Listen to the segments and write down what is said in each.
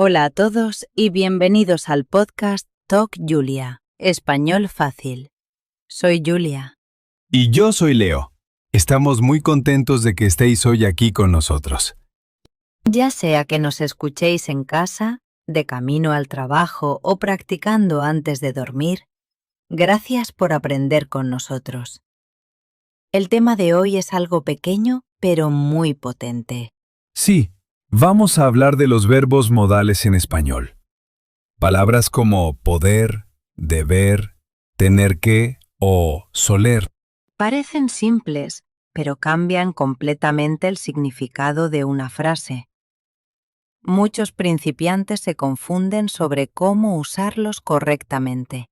Hola a todos y bienvenidos al podcast Talk Julia, Español Fácil. Soy Julia. Y yo soy Leo. Estamos muy contentos de que estéis hoy aquí con nosotros. Ya sea que nos escuchéis en casa, de camino al trabajo o practicando antes de dormir, gracias por aprender con nosotros. El tema de hoy es algo pequeño pero muy potente. Sí, vamos a hablar de los verbos modales en español. Palabras como poder, deber, tener que o soler. Parecen simples, pero cambian completamente el significado de una frase. Muchos principiantes se confunden sobre cómo usarlos correctamente.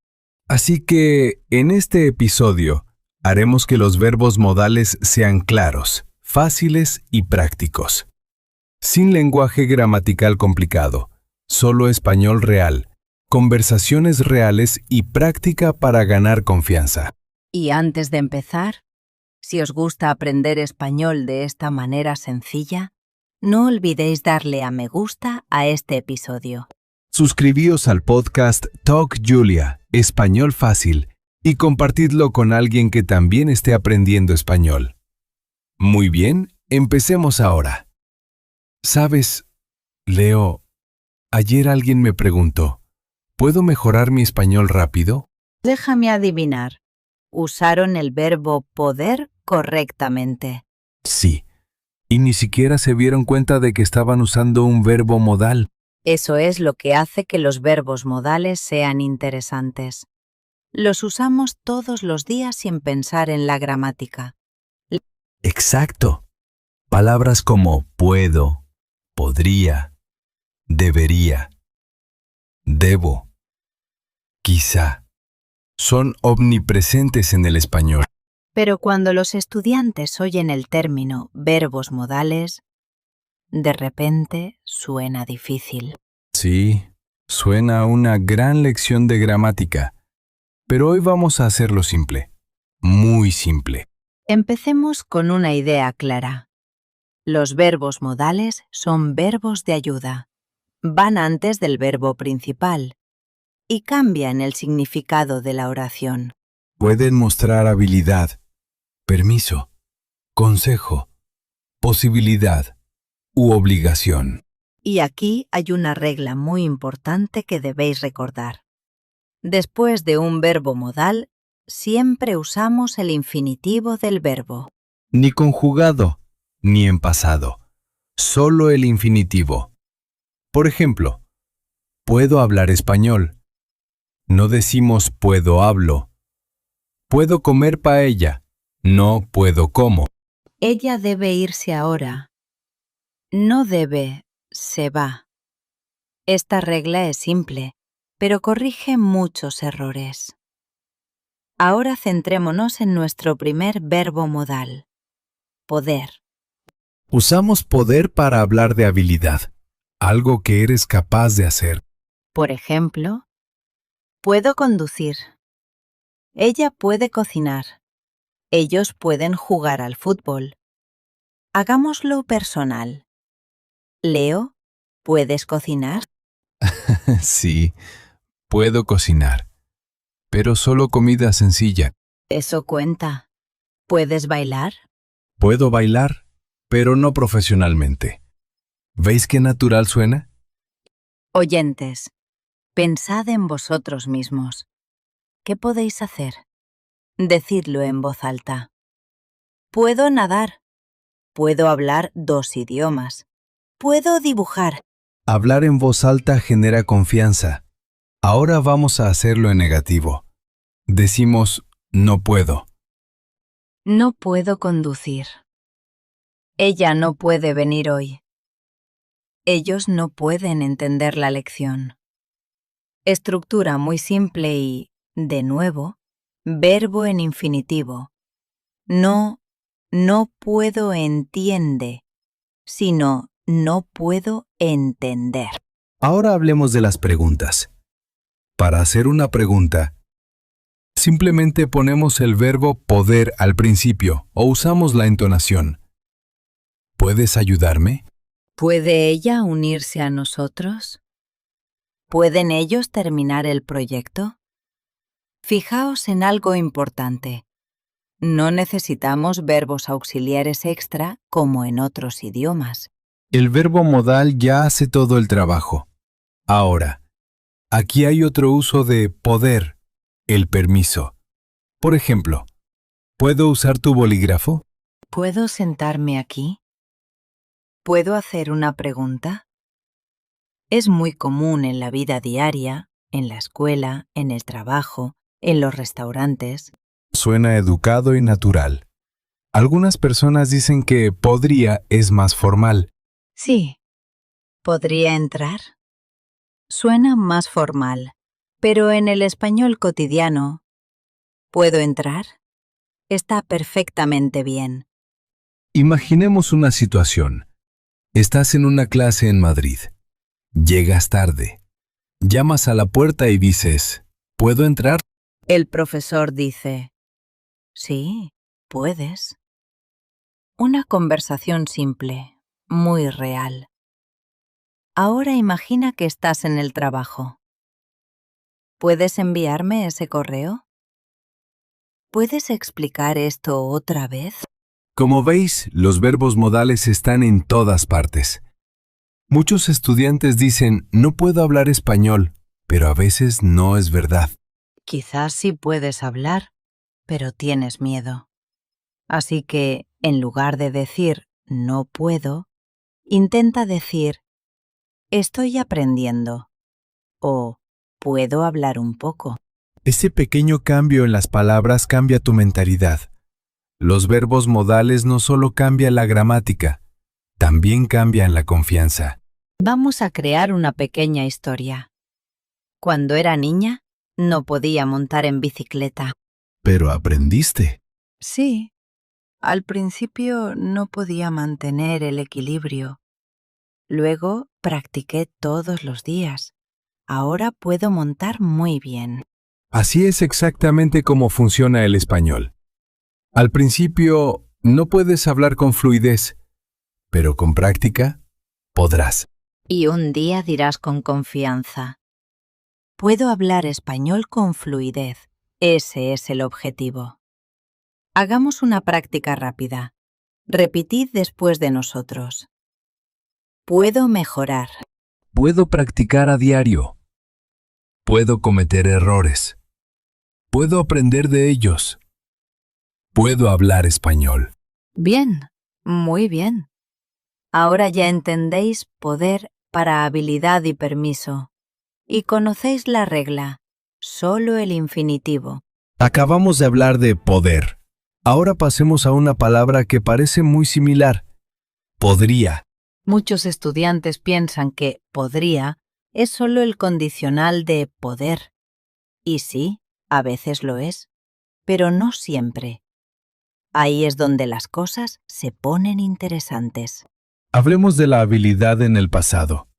Así que, en este episodio, haremos que los verbos modales sean claros, fáciles y prácticos. Sin lenguaje gramatical complicado, solo español real, conversaciones reales y práctica para ganar confianza. Y antes de empezar, si os gusta aprender español de esta manera sencilla, no olvidéis darle a me gusta a este episodio. Suscribíos al podcast Talk Julia, Español Fácil, y compartidlo con alguien que también esté aprendiendo español. Muy bien, empecemos ahora. ¿Sabes, Leo? Ayer alguien me preguntó, ¿puedo mejorar mi español rápido? Déjame adivinar. Usaron el verbo poder correctamente. Sí, y ni siquiera se dieron cuenta de que estaban usando un verbo modal. Eso es lo que hace que los verbos modales sean interesantes. Los usamos todos los días sin pensar en la gramática. Exacto. Palabras como puedo, podría, debería, debo, quizá, son omnipresentes en el español. Pero cuando los estudiantes oyen el término verbos modales, de repente suena difícil. Sí, suena a una gran lección de gramática, pero hoy vamos a hacerlo simple, muy simple. Empecemos con una idea clara. Los verbos modales son verbos de ayuda. Van antes del verbo principal y cambian el significado de la oración. Pueden mostrar habilidad, permiso, consejo, posibilidad u obligación. Y aquí hay una regla muy importante que debéis recordar. Después de un verbo modal, siempre usamos el infinitivo del verbo. Ni conjugado, ni en pasado, solo el infinitivo. Por ejemplo, puedo hablar español. No decimos puedo hablo. Puedo comer paella. No puedo como. Ella debe irse ahora. No debe, se va. Esta regla es simple, pero corrige muchos errores. Ahora centrémonos en nuestro primer verbo modal, poder. Usamos poder para hablar de habilidad, algo que eres capaz de hacer. Por ejemplo, puedo conducir. Ella puede cocinar. Ellos pueden jugar al fútbol. Hagámoslo personal. Leo, ¿puedes cocinar? Sí, puedo cocinar, pero solo comida sencilla. Eso cuenta. ¿Puedes bailar? Puedo bailar, pero no profesionalmente. ¿Veis qué natural suena? Oyentes, pensad en vosotros mismos. ¿Qué podéis hacer? Decidlo en voz alta. Puedo nadar. Puedo hablar 2 idiomas. Puedo dibujar. Hablar en voz alta genera confianza. Ahora vamos a hacerlo en negativo. Decimos no puedo. No puedo conducir. Ella no puede venir hoy. Ellos no pueden entender la lección. Estructura muy simple y, de nuevo, verbo en infinitivo. No puedo entiende, sino no puedo entender. Ahora hablemos de las preguntas. Para hacer una pregunta, simplemente ponemos el verbo poder al principio o usamos la entonación. ¿Puedes ayudarme? ¿Puede ella unirse a nosotros? ¿Pueden ellos terminar el proyecto? Fijaos en algo importante. No necesitamos verbos auxiliares extra como en otros idiomas. El verbo modal ya hace todo el trabajo. Ahora, aquí hay otro uso de poder, el permiso. Por ejemplo, ¿puedo usar tu bolígrafo? ¿Puedo sentarme aquí? ¿Puedo hacer una pregunta? Es muy común en la vida diaria, en la escuela, en el trabajo, en los restaurantes. Suena educado y natural. Algunas personas dicen que podría es más formal. Sí. ¿Podría entrar? Suena más formal, pero en el español cotidiano, ¿puedo entrar? Está perfectamente bien. Imaginemos una situación. Estás en una clase en Madrid. Llegas tarde. Llamas a la puerta y dices, ¿puedo entrar? El profesor dice, sí, puedes. Una conversación simple, muy real. Ahora imagina que estás en el trabajo. ¿Puedes enviarme ese correo? ¿Puedes explicar esto otra vez? Como veis, los verbos modales están en todas partes. Muchos estudiantes dicen, no puedo hablar español, pero a veces no es verdad. Quizás sí puedes hablar, pero tienes miedo. Así que, en lugar de decir no puedo, intenta decir estoy aprendiendo o puedo hablar un poco. Ese pequeño cambio en las palabras cambia tu mentalidad. Los verbos modales no solo cambian la gramática, también cambian la confianza. Vamos a crear una pequeña historia. Cuando era niña, no podía montar en bicicleta. Pero aprendiste. Sí. Al principio no podía mantener el equilibrio. Luego practiqué todos los días. Ahora puedo montar muy bien. Así es exactamente como funciona el español. Al principio no puedes hablar con fluidez, pero con práctica podrás. Y un día dirás con confianza, puedo hablar español con fluidez. Ese es el objetivo. Hagamos una práctica rápida. Repetid después de nosotros. Puedo mejorar. Puedo practicar a diario. Puedo cometer errores. Puedo aprender de ellos. Puedo hablar español. Bien, muy bien. Ahora ya entendéis poder para habilidad y permiso. Y conocéis la regla, solo el infinitivo. Acabamos de hablar de poder. Ahora pasemos a una palabra que parece muy similar. Podría. Muchos estudiantes piensan que podría es solo el condicional de poder. Y sí, a veces lo es, pero no siempre. Ahí es donde las cosas se ponen interesantes. Hablemos de la habilidad en el pasado.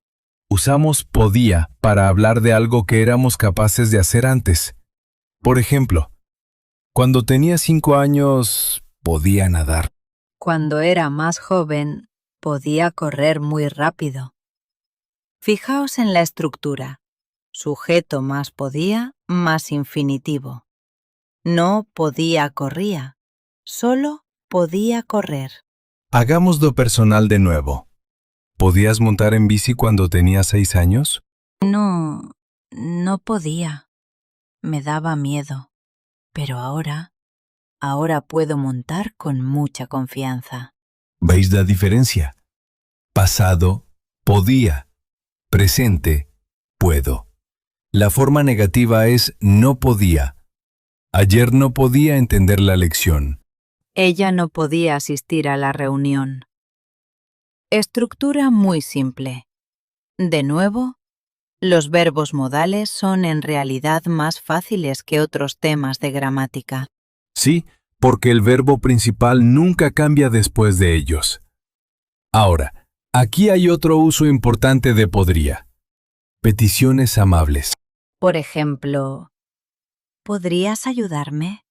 Usamos podía para hablar de algo que éramos capaces de hacer antes. Por ejemplo, cuando tenía 5 años, podía nadar. Cuando era más joven, podía correr muy rápido. Fijaos en la estructura. Sujeto más podía, más infinitivo. No podía corría, solo podía correr. Hagámoslo personal de nuevo. ¿Podías montar en bici cuando tenías 6 años? No podía. Me daba miedo. Pero ahora puedo montar con mucha confianza. ¿Veis la diferencia? Pasado, podía. Presente, puedo. La forma negativa es no podía. Ayer no podía entender la lección. Ella no podía asistir a la reunión. Estructura muy simple. De nuevo, los verbos modales son en realidad más fáciles que otros temas de gramática. Sí, porque el verbo principal nunca cambia después de ellos. Ahora, aquí hay otro uso importante de podría. Peticiones amables. Por ejemplo, ¿podrías ayudarme?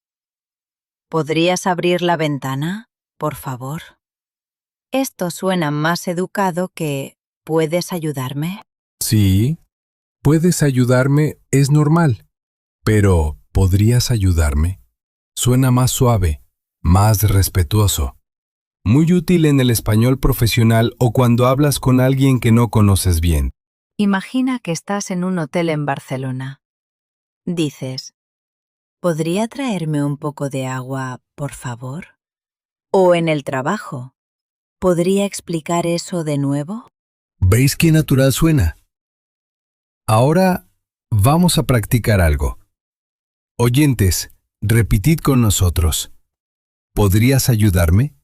¿Podrías abrir la ventana, por favor? Esto suena más educado que ¿puedes ayudarme? Sí. ¿Puedes ayudarme? Es normal. Pero, ¿podrías ayudarme? Suena más suave, más respetuoso. Muy útil en el español profesional o cuando hablas con alguien que no conoces bien. Imagina que estás en un hotel en Barcelona. Dices, ¿podría traerme un poco de agua, por favor? O en el trabajo, ¿podría explicar eso de nuevo? ¿Veis qué natural suena? Ahora vamos a practicar algo. Oyentes, repetid con nosotros. ¿Podrías ayudarme?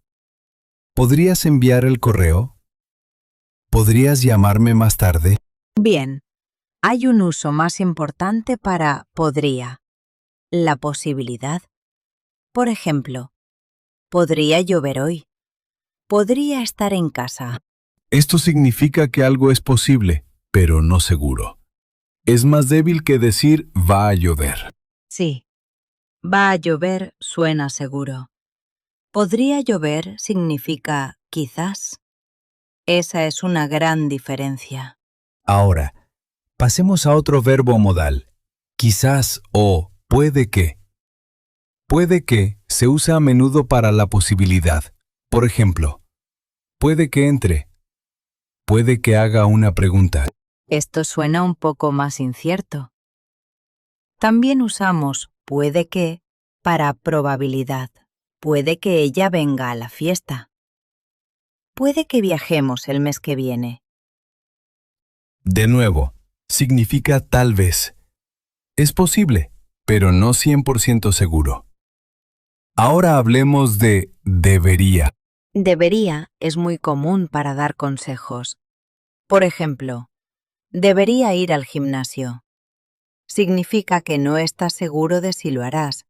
¿Podrías enviar el correo? ¿Podrías llamarme más tarde? Bien, hay un uso más importante para podría, la posibilidad. Por ejemplo, podría llover hoy. Podría estar en casa. Esto significa que algo es posible, pero no seguro. Es más débil que decir va a llover. Sí, va a llover suena seguro. Podría llover significa quizás. Esa es una gran diferencia. Ahora, pasemos a otro verbo modal. Quizás o puede que. Puede que se usa a menudo para la posibilidad. Por ejemplo, puede que entre. Puede que haga una pregunta. Esto suena un poco más incierto. También usamos puede que para probabilidad. Puede que ella venga a la fiesta. Puede que viajemos el mes que viene. De nuevo, significa tal vez. Es posible, pero no 100% seguro. Ahora hablemos de debería. Debería es muy común para dar consejos. Por ejemplo, debería ir al gimnasio. Significa que no estás seguro de si lo harás,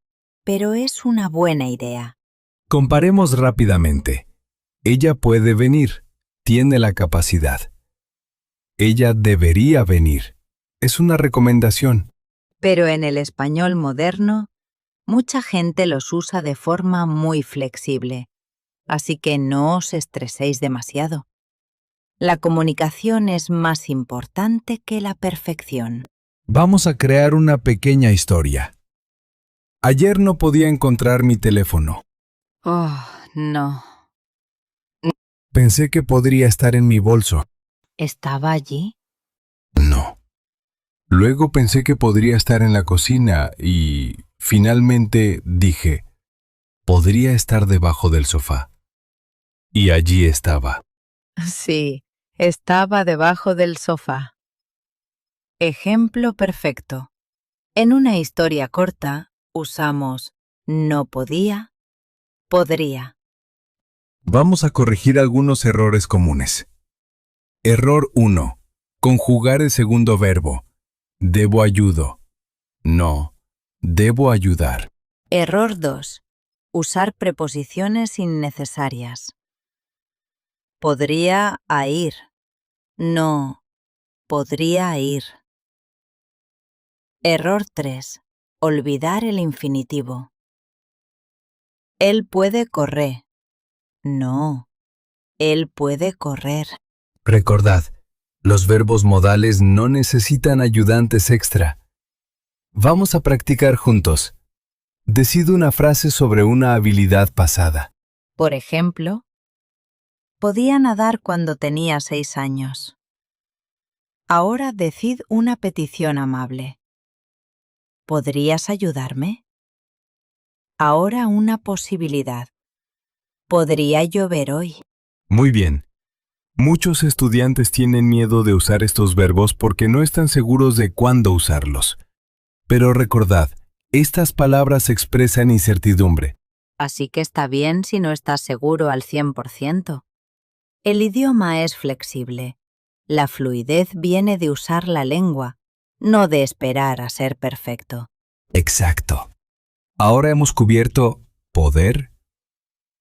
pero es una buena idea. Comparemos rápidamente. Ella puede venir. Tiene la capacidad. Ella debería venir. Es una recomendación. Pero en el español moderno, mucha gente los usa de forma muy flexible, así que no os estreséis demasiado. La comunicación es más importante que la perfección. Vamos a crear una pequeña historia. Ayer no podía encontrar mi teléfono. Oh, no. Pensé que podría estar en mi bolso. ¿Estaba allí? No. Luego pensé que podría estar en la cocina y finalmente dije, podría estar debajo del sofá. Y allí estaba. Sí, estaba debajo del sofá. Ejemplo perfecto. En una historia corta usamos no podía, podría. Vamos a corregir algunos errores comunes. Error 1. Conjugar el segundo verbo. Debo ayudo. No, debo ayudar. Error 2. Usar preposiciones innecesarias. Podría a ir. No, podría ir. Error 3. Olvidar el infinitivo. Él puede correr. No, él puede correr. Recordad, los verbos modales no necesitan ayudantes extra. Vamos a practicar juntos. Decid una frase sobre una habilidad pasada. Por ejemplo, podía nadar cuando tenía 6 años. Ahora decid una petición amable. ¿Podrías ayudarme? Ahora una posibilidad. ¿Podría llover hoy? Muy bien. Muchos estudiantes tienen miedo de usar estos verbos porque no están seguros de cuándo usarlos. Pero recordad, estas palabras expresan incertidumbre. Así que está bien si no estás seguro al 100%. El idioma es flexible. La fluidez viene de usar la lengua, no de esperar a ser perfecto. Exacto. Ahora hemos cubierto poder,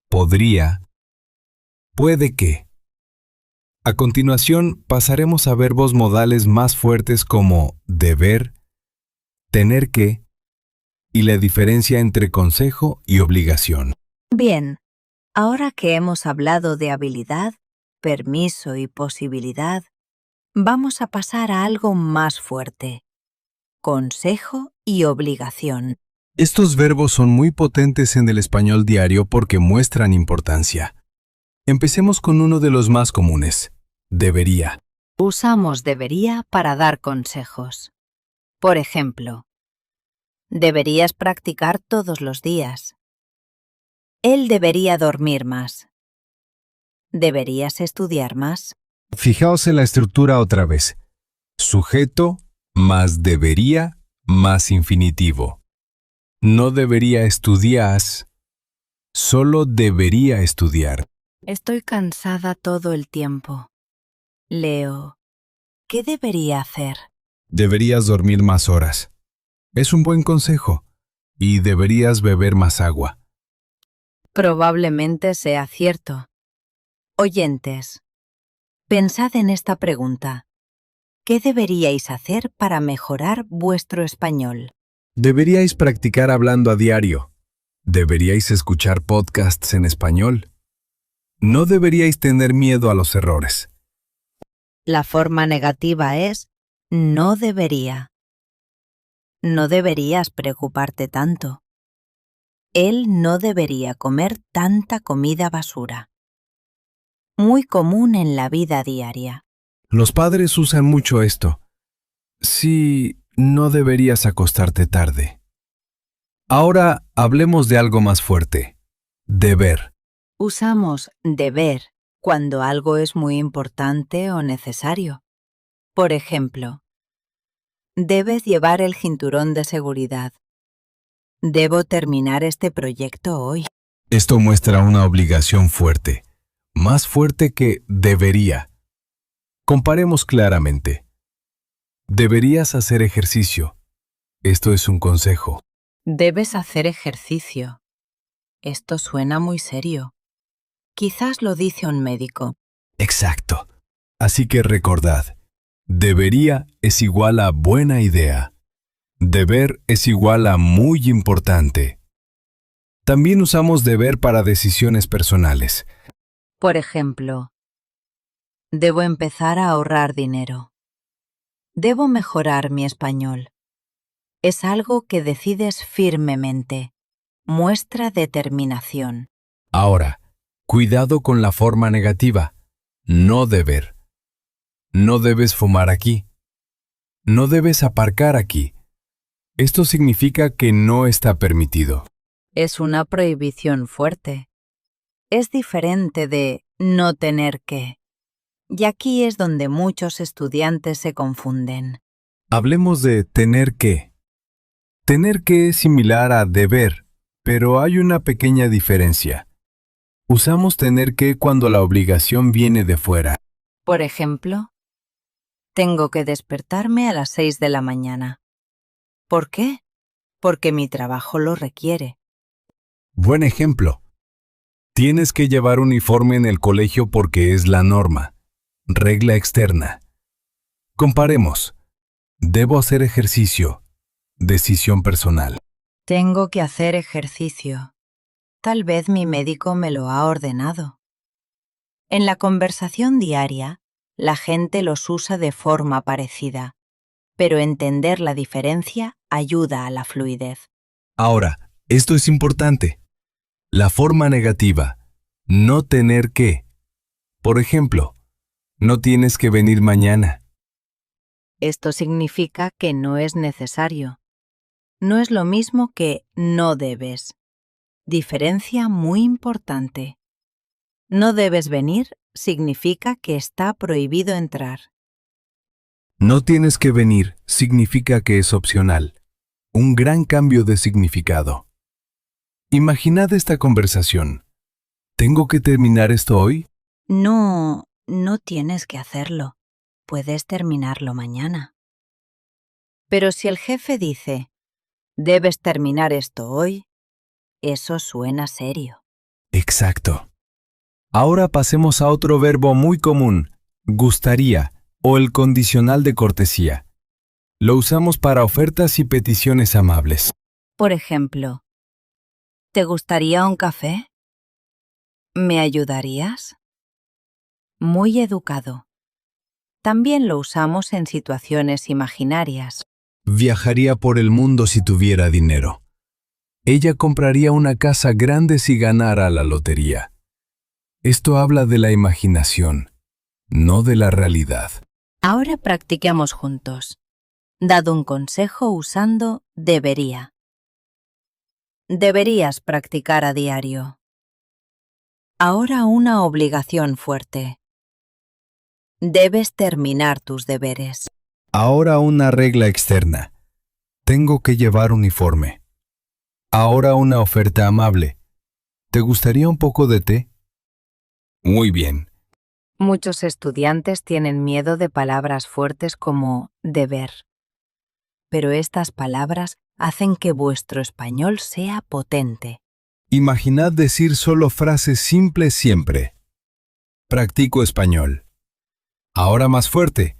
podría, puede que. A continuación pasaremos a verbos modales más fuertes como deber, tener que y la diferencia entre consejo y obligación. Bien, ahora que hemos hablado de habilidad, permiso y posibilidad, Vamos a pasar a algo más fuerte. Consejo y obligación. Estos verbos son muy potentes en el español diario porque muestran importancia. Empecemos con uno de los más comunes. Debería. Usamos debería para dar consejos. Por ejemplo, deberías practicar todos los días. Él debería dormir más. Deberías estudiar más. Fijaos en la estructura otra vez. Sujeto más debería más infinitivo. No debería estudias, solo debería estudiar. Estoy cansada todo el tiempo. Leo, ¿qué debería hacer? Deberías dormir más horas. Es un buen consejo. Y deberías beber más agua. Probablemente sea cierto. Oyentes, pensad en esta pregunta. ¿Qué deberíais hacer para mejorar vuestro español? Deberíais practicar hablando a diario. Deberíais escuchar podcasts en español. No deberíais tener miedo a los errores. La forma negativa es no debería. No deberías preocuparte tanto. Él no debería comer tanta comida basura. Muy común en la vida diaria. Los padres usan mucho esto. Sí, no deberías acostarte tarde. Ahora hablemos de algo más fuerte. Deber. Usamos deber cuando algo es muy importante o necesario. Por ejemplo, debes llevar el cinturón de seguridad. Debo terminar este proyecto hoy. Esto muestra una obligación fuerte, más fuerte que debería. Comparemos claramente. Deberías hacer ejercicio. Esto es un consejo. Debes hacer ejercicio. Esto suena muy serio. Quizás lo dice un médico. Exacto. Así que recordad, debería es igual a buena idea. Deber es igual a muy importante. También usamos deber para decisiones personales. Por ejemplo, debo empezar a ahorrar dinero. Debo mejorar mi español. Es algo que decides firmemente. Muestra determinación. Ahora, cuidado con la forma negativa. No deber. No debes fumar aquí. No debes aparcar aquí. Esto significa que no está permitido. Es una prohibición fuerte. Es diferente de no tener que. Y aquí es donde muchos estudiantes se confunden. Hablemos de tener que. Tener que es similar a deber, pero hay una pequeña diferencia. Usamos tener que cuando la obligación viene de fuera. Por ejemplo, tengo que despertarme a las 6 de la mañana. ¿Por qué? Porque mi trabajo lo requiere. Buen ejemplo. Tienes que llevar uniforme en el colegio porque es la norma. Regla externa. Comparemos. Debo hacer ejercicio. Decisión personal. Tengo que hacer ejercicio. Tal vez mi médico me lo ha ordenado. En la conversación diaria, la gente los usa de forma parecida, pero entender la diferencia ayuda a la fluidez. Ahora, esto es importante. La forma negativa. No tener que. Por ejemplo, no tienes que venir mañana. Esto significa que no es necesario. No es lo mismo que no debes. Diferencia muy importante. No debes venir significa que está prohibido entrar. No tienes que venir significa que es opcional. Un gran cambio de significado. Imaginad esta conversación. ¿Tengo que terminar esto hoy? No, no tienes que hacerlo. Puedes terminarlo mañana. Pero si el jefe dice, debes terminar esto hoy, eso suena serio. Exacto. Ahora pasemos a otro verbo muy común, gustaría, o el condicional de cortesía. Lo usamos para ofertas y peticiones amables. Por ejemplo, ¿te gustaría un café? ¿Me ayudarías? Muy educado. También lo usamos en situaciones imaginarias. Viajaría por el mundo si tuviera dinero. Ella compraría una casa grande si ganara la lotería. Esto habla de la imaginación, no de la realidad. Ahora practiquemos juntos. Dad un consejo usando debería. Deberías practicar a diario. Ahora una obligación fuerte. Debes terminar tus deberes. Ahora una regla externa. Tengo que llevar uniforme. Ahora una oferta amable. ¿Te gustaría un poco de té? Muy bien. Muchos estudiantes tienen miedo de palabras fuertes como deber. Pero estas palabras hacen que vuestro español sea potente. Imaginad decir solo frases simples siempre. Practico español. Ahora más fuerte.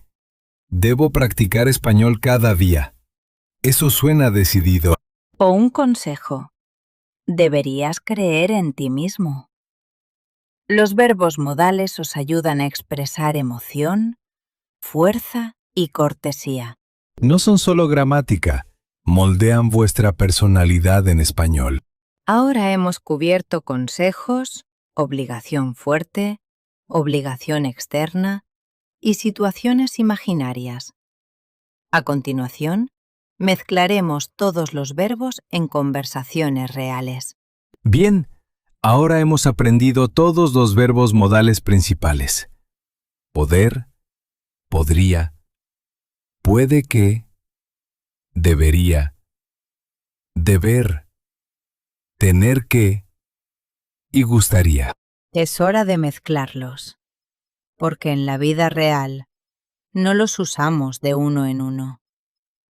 Debo practicar español cada día. Eso suena decidido. O un consejo. Deberías creer en ti mismo. Los verbos modales os ayudan a expresar emoción, fuerza y cortesía. No son solo gramática, moldean vuestra personalidad en español. Ahora hemos cubierto consejos, obligación fuerte, obligación externa y situaciones imaginarias. A continuación, mezclaremos todos los verbos en conversaciones reales. Bien, ahora hemos aprendido todos los verbos modales principales. Poder, podría, puede que, debería, deber, tener que y gustaría. Es hora de mezclarlos, porque en la vida real no los usamos de uno en uno.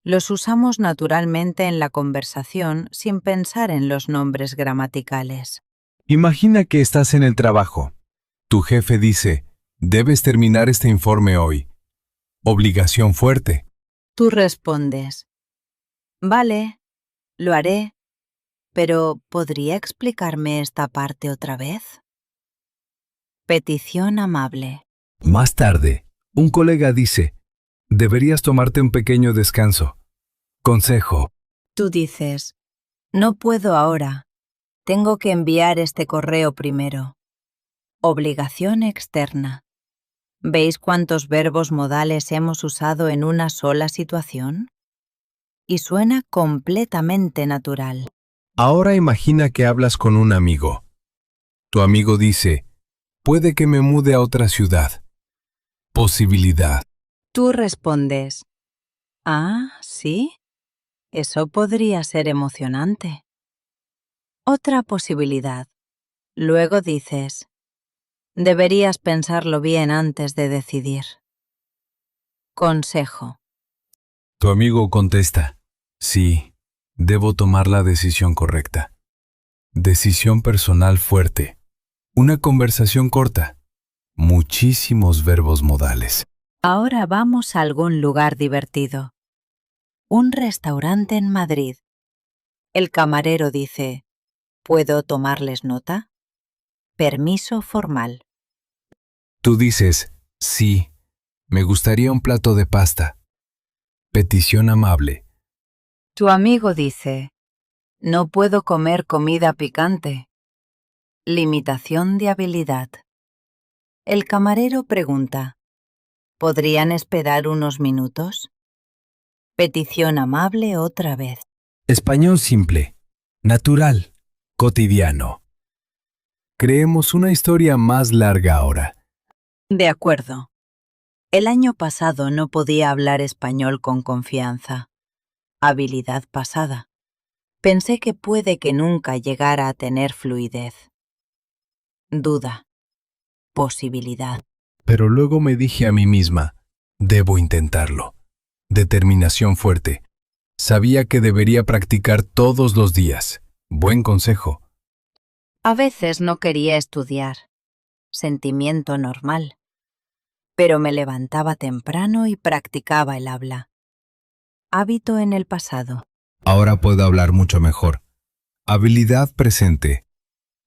Los usamos naturalmente en la conversación sin pensar en los nombres gramaticales. Imagina que estás en el trabajo. Tu jefe dice, debes terminar este informe hoy. Obligación fuerte. Tú respondes, vale, lo haré, pero ¿podría explicarme esta parte otra vez? Petición amable. Más tarde, un colega dice, deberías tomarte un pequeño descanso. Consejo. Tú dices, no puedo ahora, tengo que enviar este correo primero. Obligación externa. ¿Veis cuántos verbos modales hemos usado en una sola situación? Y suena completamente natural. Ahora imagina que hablas con un amigo. Tu amigo dice, puede que me mude a otra ciudad. Posibilidad. Tú respondes, ah, ¿sí? Eso podría ser emocionante. Otra posibilidad. Luego dices, deberías pensarlo bien antes de decidir. Consejo. Tu amigo contesta, sí, debo tomar la decisión correcta. Decisión personal fuerte. Una conversación corta. Muchísimos verbos modales. Ahora vamos a algún lugar divertido. Un restaurante en Madrid. El camarero dice, ¿puedo tomarles nota? Permiso formal. Tú dices, sí, me gustaría un plato de pasta. Petición amable. Tu amigo dice, no puedo comer comida picante. Limitación de habilidad. El camarero pregunta, ¿podrían esperar unos minutos? Petición amable otra vez. Español simple, natural, cotidiano. Creemos una historia más larga ahora. De acuerdo. El año pasado no podía hablar español con confianza. Habilidad pasada. Pensé que puede que nunca llegara a tener fluidez. Duda. Posibilidad. Pero luego me dije a mí misma, debo intentarlo. Determinación fuerte. Sabía que debería practicar todos los días. Buen consejo. A veces no quería estudiar. Sentimiento normal. Pero me levantaba temprano y practicaba el habla. Hábito en el pasado. Ahora puedo hablar mucho mejor. Habilidad presente.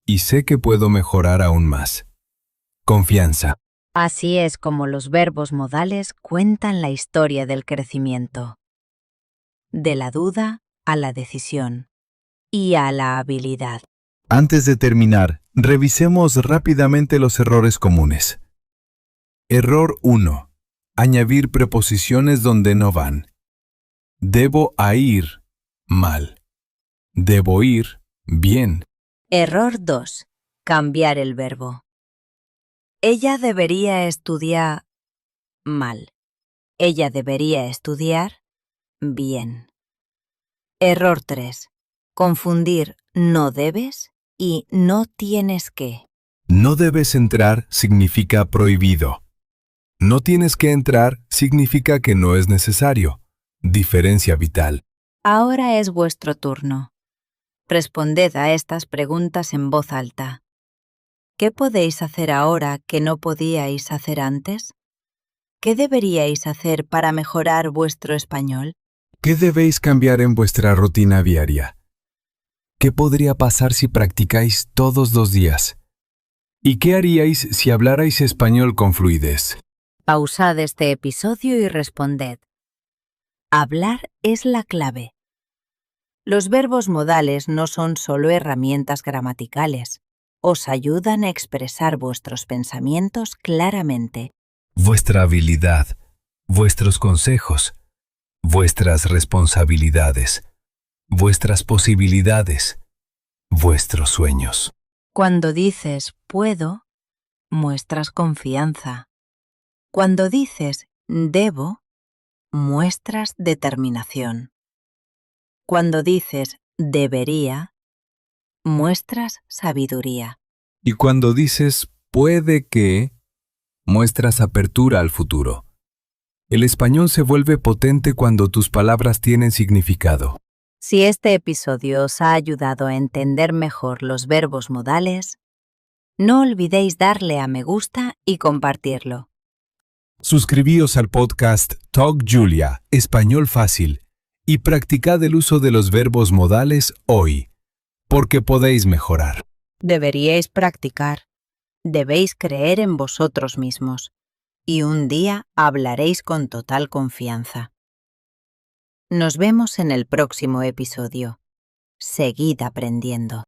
Y sé que puedo mejorar aún más. Confianza. Así es como los verbos modales cuentan la historia del crecimiento, de la duda a la decisión y a la habilidad. Antes de terminar, revisemos rápidamente los errores comunes. Error 1. Añadir preposiciones donde no van. Debo a ir, mal. Debo ir, bien. Error 2. Cambiar el verbo. Ella debería estudiar, mal. Ella debería estudiar, bien. Error 3. Confundir no debes y no tienes que. No debes entrar significa prohibido. No tienes que entrar significa que no es necesario. Diferencia vital. Ahora es vuestro turno. Responded a estas preguntas en voz alta. ¿Qué podéis hacer ahora que no podíais hacer antes? ¿Qué deberíais hacer para mejorar vuestro español? ¿Qué debéis cambiar en vuestra rutina diaria? ¿Qué podría pasar si practicáis todos los días? ¿Y qué haríais si hablarais español con fluidez? Pausad este episodio y responded. Hablar es la clave. Los verbos modales no son solo herramientas gramaticales. Os ayudan a expresar vuestros pensamientos claramente. Vuestra habilidad, vuestros consejos, vuestras responsabilidades, vuestras posibilidades, vuestros sueños. Cuando dices puedo, muestras confianza. Cuando dices debo, muestras determinación. Cuando dices debería, muestras sabiduría. Y cuando dices puede que, muestras apertura al futuro. El español se vuelve potente cuando tus palabras tienen significado. Si este episodio os ha ayudado a entender mejor los verbos modales, no olvidéis darle a me gusta y compartirlo. Suscribíos al podcast Talk Julia, Español Fácil, y practicad el uso de los verbos modales hoy, porque podéis mejorar. Deberíais practicar. Debéis creer en vosotros mismos. Y un día hablaréis con total confianza. Nos vemos en el próximo episodio. Seguid aprendiendo.